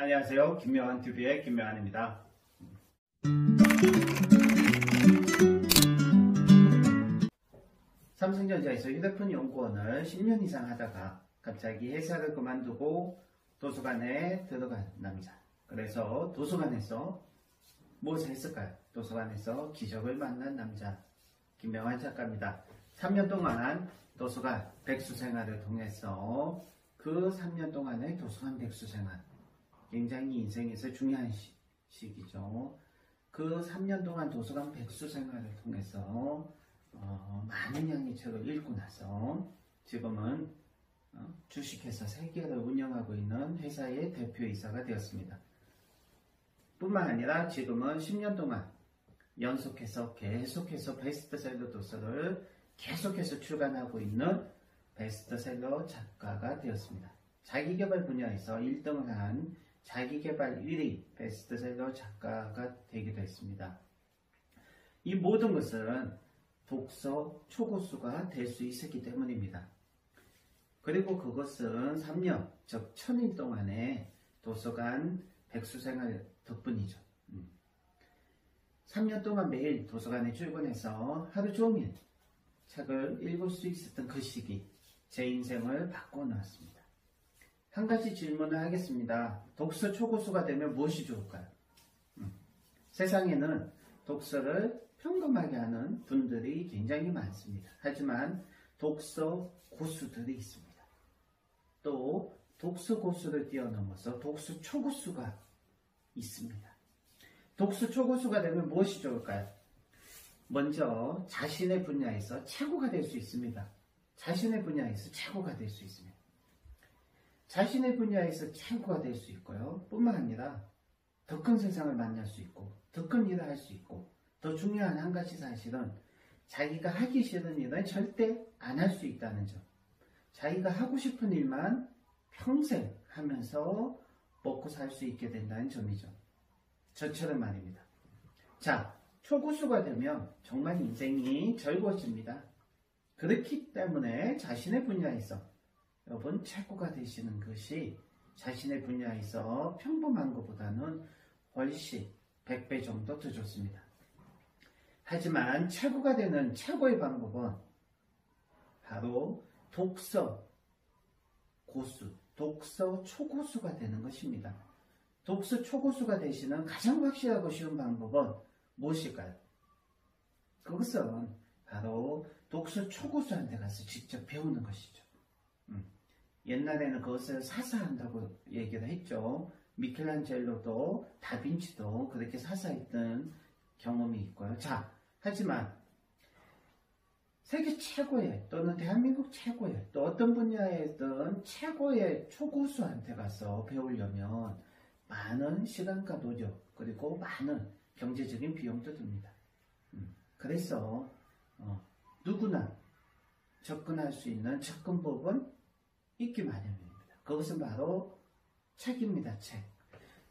안녕하세요. 김명환TV의 김명환입니다. 삼성전자에서 휴대폰 연구원을 10년 이상 하다가 갑자기 회사를 그만두고 도서관에 들어간 남자. 그래서 도서관에서 무엇을 했을까요? 도서관에서 기적을 만난 남자 김명환 작가입니다. 3년 동안 도서관 백수 생활을 통해서 그 3년 동안의 도서관 백수 생활, 굉장히 인생에서 중요한 시기죠. 그 3년 동안 도서관 백수 생활을 통해서 많은 양의 책을 읽고 나서 지금은 주식회사 3개를 운영하고 있는 회사의 대표이사가 되었습니다. 뿐만 아니라 지금은 10년 동안 연속해서 계속해서 베스트셀러 도서를 계속해서 출간하고 있는 베스트셀러 작가가 되었습니다. 자기개발 분야에서 1등을 한 자기개발 1위 베스트셀러 작가가 되기도 했습니다. 이 모든 것은 독서 초고수가 될 수 있었기 때문입니다. 그리고 그것은 3년, 즉 1000일 동안의 도서관 백수생활 덕분이죠. 3년 동안 매일 도서관에 출근해서 하루 종일 책을 읽을 수 있었던 그 시기, 제 인생을 바꿔놓았습니다. 한 가지 질문을 하겠습니다. 독서 초고수가 되면 무엇이 좋을까요? 세상에는 독서를 평범하게 하는 분들이 굉장히 많습니다. 하지만 독서 고수들이 있습니다. 또 독서 고수를 뛰어넘어서 독서 초고수가 있습니다. 독서 초고수가 되면 무엇이 좋을까요? 먼저 자신의 분야에서 최고가 될 수 있습니다. 자신의 분야에서 최고가 될 수 있습니다. 자신의 분야에서 최고가 될 수 있고요. 뿐만 아니라 더 큰 세상을 만날 수 있고 더 큰 일을 할 수 있고, 더 중요한 한 가지 사실은 자기가 하기 싫은 일은 절대 안 할 수 있다는 점. 자기가 하고 싶은 일만 평생 하면서 먹고 살 수 있게 된다는 점이죠. 저처럼 말입니다. 자, 초고수가 되면 정말 인생이 즐거워집니다. 그렇기 때문에 자신의 분야에서 여러분 최고가 되시는 것이 자신의 분야에서 평범한 것보다는 훨씬 100배 정도 더 좋습니다. 하지만 최고가 되는 최고의 방법은 바로 독서 고수, 독서 초고수가 되는 것입니다. 독서 초고수가 되시는 가장 확실하고 쉬운 방법은 무엇일까요? 그것은 바로 독서 초고수한테 가서 직접 배우는 것이죠. 옛날에는 그것을 사서 한다고 얘기를 했죠. 미켈란젤로도 다빈치도 그렇게 사서 했던 경험이 있고요. 자, 하지만 세계 최고의 또는 대한민국 최고의 또 어떤 분야에든 최고의 초고수한테 가서 배우려면 많은 시간과 노력 그리고 많은 경제적인 비용도 듭니다. 그래서 누구나 접근할 수 있는 접근법은 있기 마련입니다. 그것은 바로 책입니다. 책.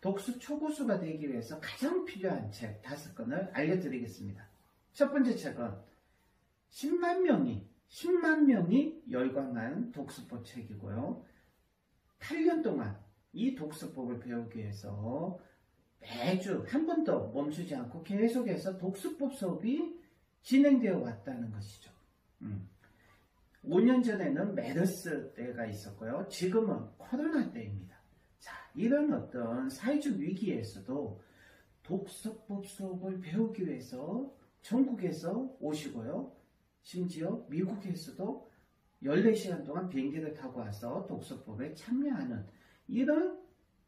독서 초고수가 되기 위해서 가장 필요한 책 5권을 알려드리겠습니다. 첫 번째 책은 10만 명이 열광한 독서법 책이고요. 8년 동안 이 독서법을 배우기 위해서 매주 한 번도 멈추지 않고 계속해서 독서법 수업이 진행되어 왔다는 것이죠. 5년 전에는 메르스 때가 있었고요. 지금은 코로나 때입니다. 자, 이런 어떤 사회적 위기에서도 독서법 수업을 배우기 위해서 전국에서 오시고요. 심지어 미국에서도 14시간 동안 비행기를 타고 와서 독서법에 참여하는 이런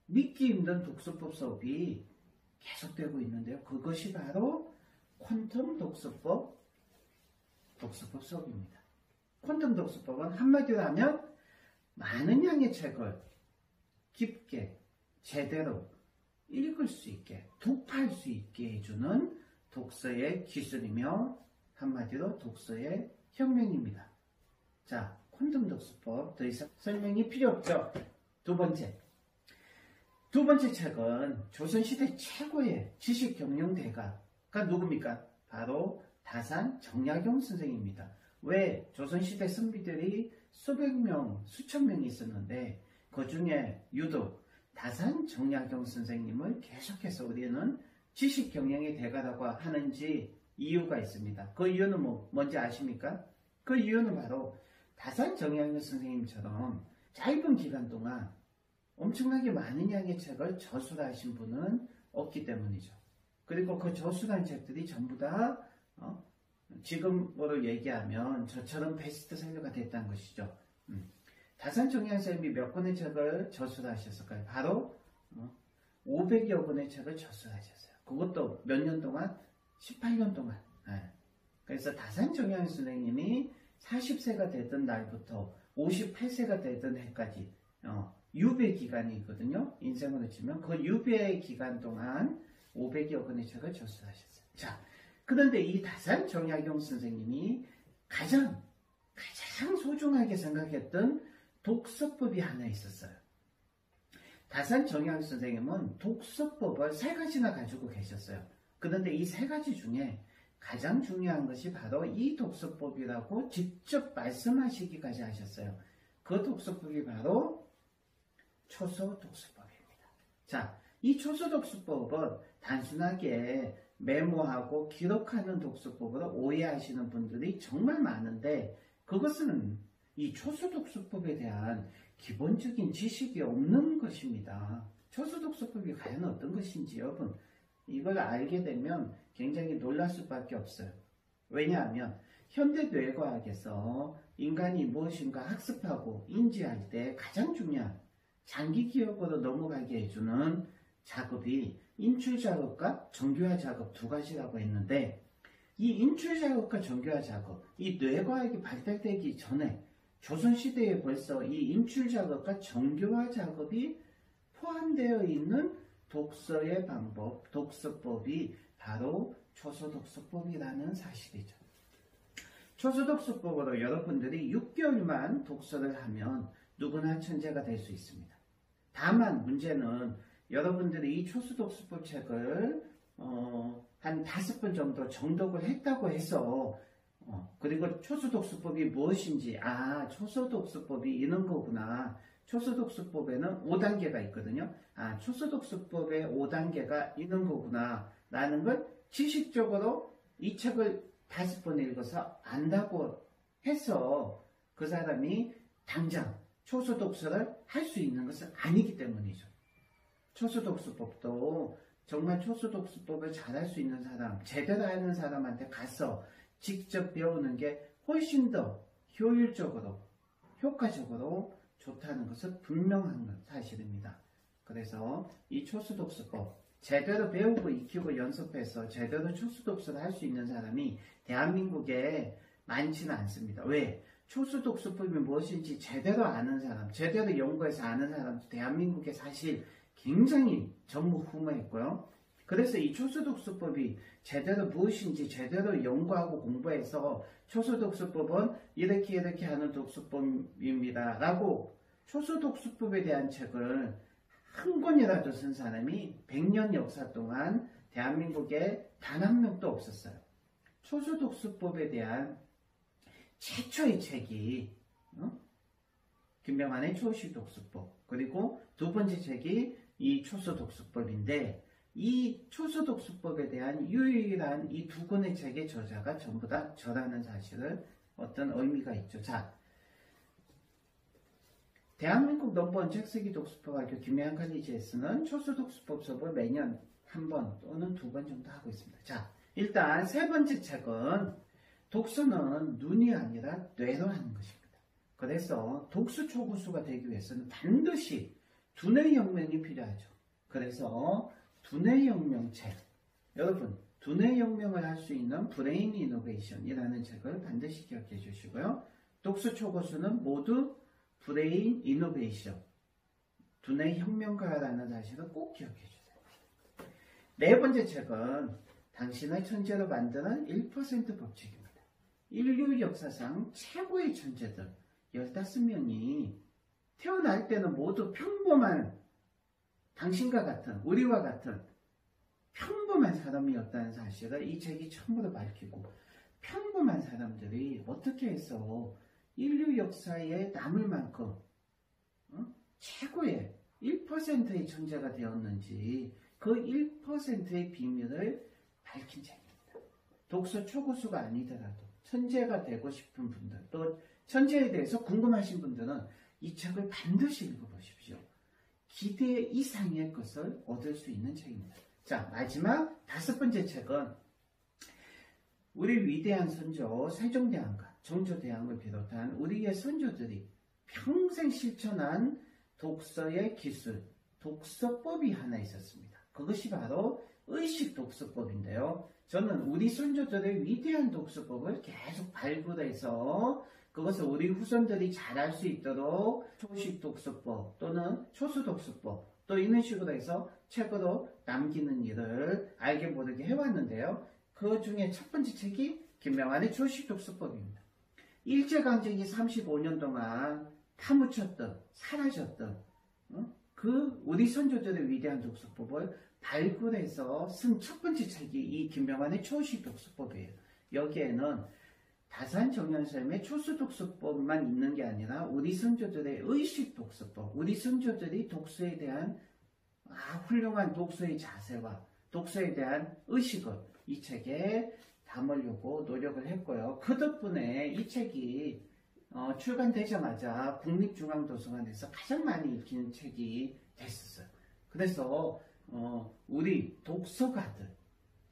믿기 힘든 독서법 수업이 계속되고 있는데요. 그것이 바로 퀀텀 독서법 수업입니다. 퀀텀 독서법은 한마디로 하면 많은 양의 책을 깊게 제대로 읽을 수 있게 독파할 수 있게 해주는 독서의 기술이며 한마디로 독서의 혁명입니다. 자, 퀀텀 독서법 더 이상 설명이 필요 없죠. 두 번째 책은 조선시대 최고의 지식경영대가가 누굽니까? 바로 다산 정약용 선생입니다. 왜? 조선시대 선비들이 수백 명, 수천 명이 있었는데 그 중에 유독 다산 정약용 선생님을 계속해서 우리는 지식 경영의 대가라고 하는지 이유가 있습니다. 그 이유는 뭔지 아십니까? 그 이유는 바로 다산 정약용 선생님처럼 짧은 기간 동안 엄청나게 많은 양의 책을 저술하신 분은 없기 때문이죠. 그리고 그 저술한 책들이 전부 다 지금으로 얘기하면 저처럼 베스트셀러가 됐다는 것이죠. 다산 정약용 선생님이 몇 권의 책을 저술하셨을까요? 바로 500여 권의 책을 저술하셨어요. 그것도 몇 년 동안? 18년 동안. 그래서 다산 정약용 선생님이 40세가 되던 날부터 58세가 되던 해까지 유배 기간이거든요. 인생으로 치면 그 유배 기간 동안 500여 권의 책을 저술하셨어요. 자, 그런데 이 다산 정약용 선생님이 가장 소중하게 생각했던 독서법이 하나 있었어요. 다산 정약용 선생님은 독서법을 3가지나 가지고 계셨어요. 그런데 이 3가지 중에 가장 중요한 것이 바로 이 독서법이라고 직접 말씀하시기까지 하셨어요. 그 독서법이 바로 초서 독서법입니다. 자, 이 초서 독서법은 단순하게 메모하고 기록하는 독서법으로 오해하시는 분들이 정말 많은데, 그것은 이 초서 독서법에 대한 기본적인 지식이 없는 것입니다. 초서 독서법이 과연 어떤 것인지 여러분, 이걸 알게 되면 굉장히 놀랄 수밖에 없어요. 왜냐하면 현대 뇌과학에서 인간이 무엇인가 학습하고 인지할 때 가장 중요한 장기 기억으로 넘어가게 해주는 작업이 인출 작업과 정교화 작업 2가지라고 했는데, 이 인출 작업과 정교화 작업, 이 뇌과학이 발달되기 전에 조선시대에 벌써 이 인출 작업과 정교화 작업이 포함되어 있는 독서의 방법, 독서법이 바로 초서독서법이라는 사실이죠. 초서독서법으로 여러분들이 6개월만 독서를 하면 누구나 천재가 될 수 있습니다. 다만 문제는 여러분들이 이 초서독서법 책을 한 5번 정도 정독을 했다고 해서 그리고 초서독서법이 무엇인지, 초서독서법이 이런 거구나. 초서독서법에는 5단계가 있거든요. 초서독서법의 5단계가 있는 거구나 라는 걸 지식적으로 이 책을 5번 읽어서 안다고 해서 그 사람이 당장 초서독서를 할 수 있는 것은 아니기 때문이죠. 초서독서법도 정말 초서독서법을 잘할 수 있는 사람, 제대로 하는 사람한테 가서 직접 배우는 게 훨씬 더 효율적으로, 효과적으로 좋다는 것은 분명한 사실입니다. 그래서 이 초서독서법 제대로 배우고 익히고 연습해서 제대로 초서독서를 할 수 있는 사람이 대한민국에 많지는 않습니다. 왜? 초서독서법이 무엇인지 제대로 아는 사람, 제대로 연구해서 아는 사람도 대한민국에 사실 굉장히 전무후무했고요. 그래서 이 초서독서법이 제대로 무엇인지 제대로 연구하고 공부해서 초서독서법은 이렇게 하는 독서법입니다 라고 초서독서법에 대한 책을 한 권이라도 쓴 사람이 100년 역사 동안 대한민국에 단 한 명도 없었어요. 초서독서법에 대한 최초의 책이 김병환의 초시독서법, 그리고 2번째 책이 이 초서독서법인데, 이 초서독서법에 대한 유일한 이 2권의 책의 저자가 전부 다 저라는 사실을 어떤 의미가 있죠. 자, 대한민국 넘버원 책쓰기 독서법학교 김해안 칼리지에서는 초서독서법 수업을 매년 1번 또는 2번 정도 하고 있습니다. 자, 일단 3번째 책은 독서는 눈이 아니라 뇌로 하는 것입니다. 그래서 독서 초고수가 되기 위해서는 반드시 두뇌 혁명이 필요하죠. 그래서 두뇌 혁명 책, 여러분 두뇌 혁명을 할 수 있는 브레인 이노베이션이라는 책을 반드시 기억해 주시고요. 독서 초고수는 모두 브레인 이노베이션, 두뇌 혁명가라는 사실을 꼭 기억해 주세요. 4번째 책은 당신을 천재로 만드는 1% 법칙입니다. 인류 역사상 최고의 천재들 15명이 태어날 때는 모두 평범한, 당신과 같은, 우리와 같은 평범한 사람이었다는 사실을 이 책이 처음으로 밝히고, 평범한 사람들이 어떻게 해서 인류 역사에 남을 만큼 최고의 1%의 천재가 되었는지 그 1%의 비밀을 밝힌 책입니다. 독서 초고수가 아니더라도 천재가 되고 싶은 분들, 또 천재에 대해서 궁금하신 분들은 이 책을 반드시 읽어보십시오. 기대 이상의 것을 얻을 수 있는 책입니다. 자, 마지막 5번째 책은 우리 위대한 선조 세종대왕과 정조대왕을 비롯한 우리의 선조들이 평생 실천한 독서의 기술, 독서법이 하나 있었습니다. 그것이 바로 의식 독서법인데요. 저는 우리 선조들의 위대한 독서법을 계속 발굴해서 그것을 우리 후손들이 잘할 수 있도록 초식 독서법 또는 초수 독서법 또 이런 식으로 해서 책으로 남기는 일을 알게 모르게 해왔는데요. 그 중에 첫 번째 책이 김명환의 초식 독서법입니다. 일제강점기 35년 동안 파묻혔던, 사라졌던 그 우리 선조들의 위대한 독서법을 발굴해서 쓴 첫 번째 책이 이 김명환의 초식 독서법이에요. 여기에는 다산정연쌤의 초수 독서법만 있는 게 아니라 우리 선조들의 의식 독서법, 우리 선조들이 독서에 대한 훌륭한 독서의 자세와 독서에 대한 의식을 이 책에 담으려고 노력을 했고요. 그 덕분에 이 책이 출간되자마자 국립중앙도서관에서 가장 많이 읽히는 책이 됐었어요. 그래서 우리 독서가들,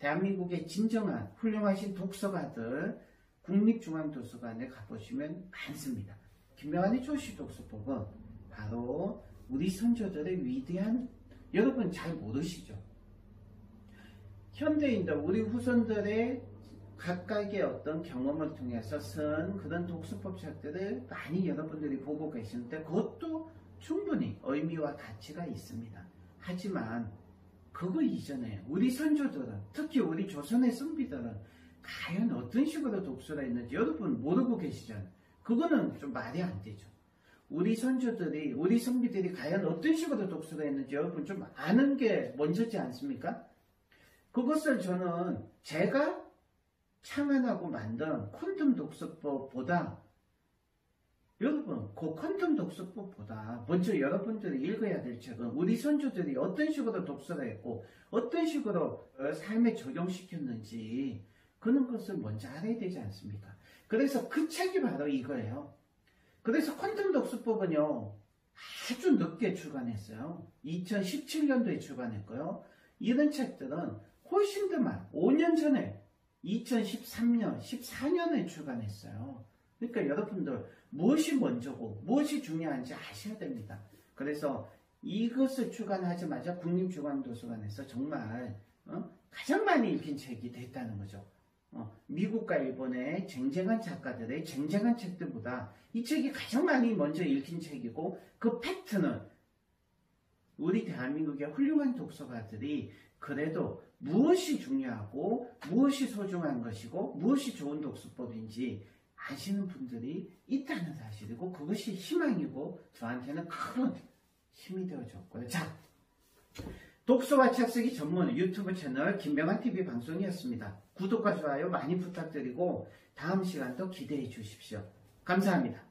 대한민국의 진정한 훌륭하신 독서가들 국립중앙도서관에 가보시면 많습니다. 김명환의 초식 독서법은 바로 우리 선조들의 위대한, 여러분 잘 모르시죠? 현대인들, 우리 후손들의 각각의 어떤 경험을 통해서 쓴 그런 독서법 책들을 많이 여러분들이 보고 계시는데 그것도 충분히 의미와 가치가 있습니다. 하지만 그거 이전에 우리 선조들은, 특히 우리 조선의 선비들은 과연 어떤 식으로 독서를 했는지 여러분 모르고 계시잖아요. 그거는 좀 말이 안 되죠. 우리 선조들이, 우리 선비들이 과연 어떤 식으로 독서를 했는지 여러분 좀 아는 게 먼저지 않습니까? 그것을 저는 제가 창안하고 만든 퀀텀 독서법보다, 여러분 그 퀀텀 독서법보다 먼저 여러분들이 읽어야 될 책은 우리 선조들이 어떤 식으로 독서를 했고 어떤 식으로 삶에 적용시켰는지 그런 것을 먼저 알아야 되지 않습니까? 그래서 그 책이 바로 이거예요. 그래서 퀀텀 독서법은요 아주 늦게 출간했어요. 2017년도에 출간했고요. 이런 책들은 훨씬 더 많이 5년 전에 2013년, 14년에 출간했어요. 그러니까 여러분들 무엇이 먼저고 무엇이 중요한지 아셔야 됩니다. 그래서 이것을 출간하자마자 국립중앙도서관에서 정말 가장 많이 읽힌 책이 됐다는 거죠. 미국과 일본의 쟁쟁한 작가들의 쟁쟁한 책들보다 이 책이 가장 많이 먼저 읽힌 책이고, 그 팩트는 우리 대한민국의 훌륭한 독서가들이 그래도 무엇이 중요하고 무엇이 소중한 것이고 무엇이 좋은 독서법인지 아시는 분들이 있다는 사실이고, 그것이 희망이고 저한테는 큰 힘이 되어줬고요. 자, 독서와 책쓰기 전문 유튜브 채널 김명환TV 방송이었습니다. 구독과 좋아요 많이 부탁드리고 다음 시간도 기대해 주십시오. 감사합니다.